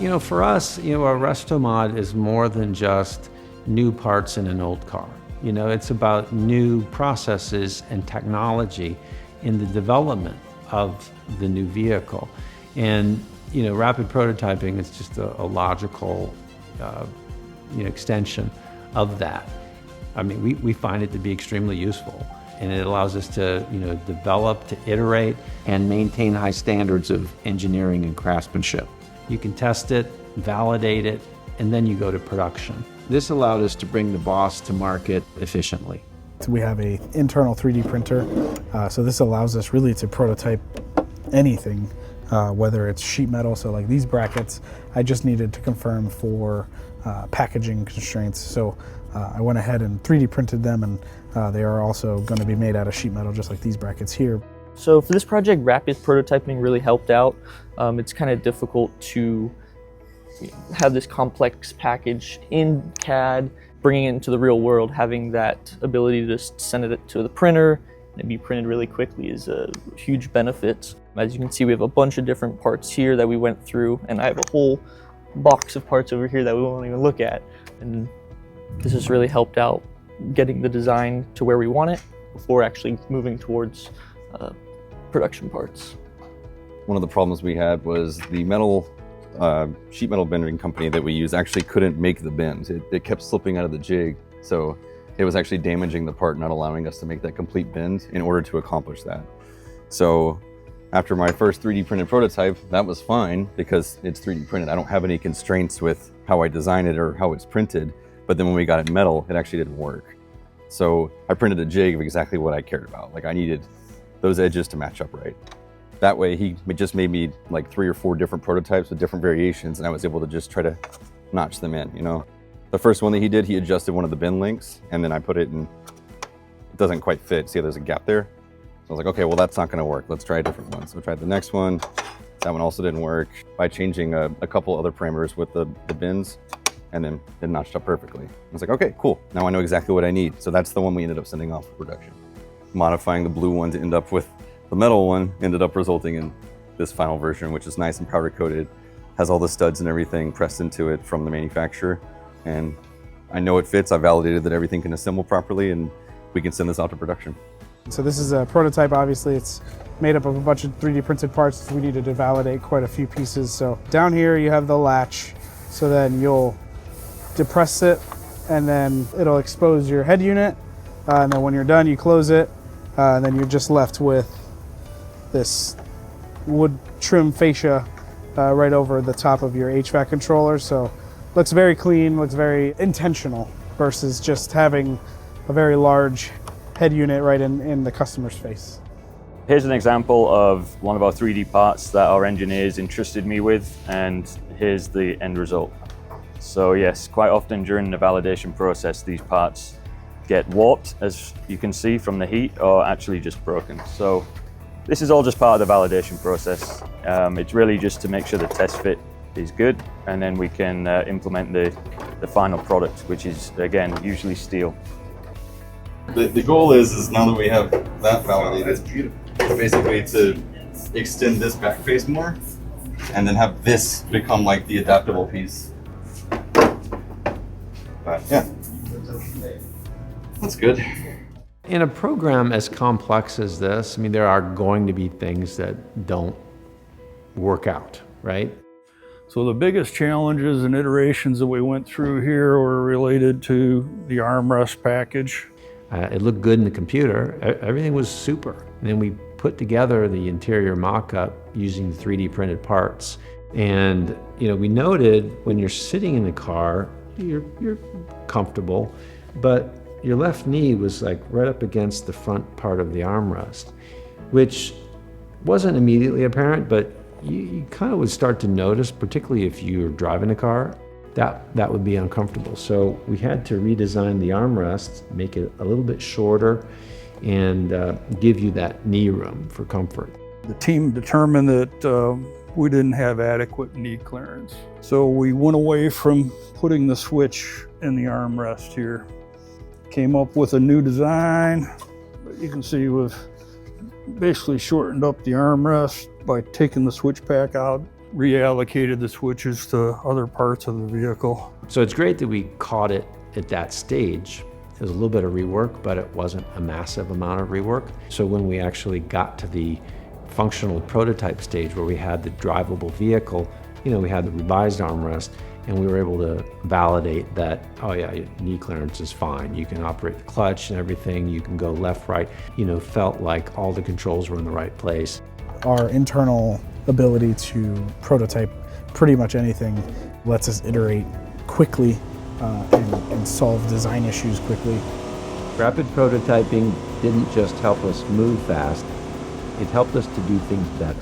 For us, a restomod is more than just new parts in an old car. It's about new processes and technology in the development of the new vehicle. And, rapid prototyping is just a logical extension of that. I mean, we find it to be extremely useful, and it allows us to, develop, to iterate, and maintain high standards of engineering and craftsmanship. You can test it, validate it, and then you go to production. This allowed us to bring the Boss to market efficiently. We have an internal 3D printer, so this allows us really to prototype anything, whether it's sheet metal, so like these brackets, I just needed to confirm for packaging constraints. So I went ahead and 3D printed them, and they are also going to be made out of sheet metal, just like these brackets here. So for this project, rapid prototyping really helped out. It's kind of difficult to have this complex package in CAD, bringing it into the real world, having that ability to just send it to the printer and be printed really quickly is a huge benefit. As you can see, we have a bunch of different parts here that we went through, and I have a whole box of parts over here that we won't even look at. And this has really helped out getting the design to where we want it before actually moving towards production parts. One of the problems we had was the sheet metal bending company that we use actually couldn't make the bends. It kept slipping out of the jig, so it was actually damaging the part, not allowing us to make that complete bend in order to accomplish that. So after my first 3D printed prototype, that was fine because it's 3D printed. I don't have any constraints with how I design it or how it's printed, but then when we got it metal, it actually didn't work. So I printed a jig of exactly what I cared about. Like, I needed those edges to match up right. That way he just made me like 3 or 4 different prototypes with different variations, and I was able to just try to notch them in, The first one that he did, he adjusted one of the bend links, and then I put it in, it doesn't quite fit. See how there's a gap there? So I was like, okay, well that's not gonna work. Let's try a different one. So I tried the next one. That one also didn't work. By changing a couple other parameters with the bends, and then it notched up perfectly. I was like, okay, cool. Now I know exactly what I need. So that's the one we ended up sending off for production. Modifying the blue one to end up with the metal one ended up resulting in this final version, which is nice and powder coated, has all the studs and everything pressed into it from the manufacturer. And I know it fits. I validated that everything can assemble properly, and we can send this out to production. So this is a prototype. Obviously it's made up of a bunch of 3D printed parts. We needed to validate quite a few pieces. So down here you have the latch, so then you'll depress it and then it'll expose your head unit. And then when you're done, you close it, and then you're just left with this wood trim fascia right over the top of your HVAC controller. So looks very clean, looks very intentional versus just having a very large head unit right in the customer's face. Here's an example of one of our 3D parts that our engineers entrusted me with, and here's the end result. So yes, quite often during the validation process, these parts get warped, as you can see from the heat, or actually just broken. So this is all just part of the validation process. It's really just to make sure the test fit is good, and then we can implement the final product, which is, again, usually steel. The goal is now that we have that validated, that's beautiful. Basically to extend this back face more, and then have this become like the adaptable piece. But yeah, that's good. In a program as complex as this, I mean, there are going to be things that don't work out, right? So the biggest challenges and iterations that we went through here were related to the armrest package. It looked good in the computer. Everything was super. And then we put together the interior mock-up using 3D printed parts. And we noted when you're sitting in the car, you're comfortable, but your left knee was like right up against the front part of the armrest, which wasn't immediately apparent, but you kind of would start to notice, particularly if you were driving a car, that would be uncomfortable. So we had to redesign the armrest, make it a little bit shorter, and give you that knee room for comfort. The team determined that we didn't have adequate knee clearance. So we went away from putting the switch in the armrest here. Came up with a new design. You can see we've basically shortened up the armrest by taking the switch pack out reallocated the switches to other parts of the vehicle. So it's great that we caught it at that stage. It was a little bit of rework, but it wasn't a massive amount of rework. So when we actually got to the functional prototype stage where we had the drivable vehicle, you know, we had the revised armrest, and we were able to validate that, oh yeah, knee clearance is fine. You can operate the clutch and everything. You can go left, right. You know, felt like all the controls were in the right place. Our internal ability to prototype pretty much anything lets us iterate quickly and solve design issues quickly. Rapid prototyping didn't just help us move fast, it helped us to do things better.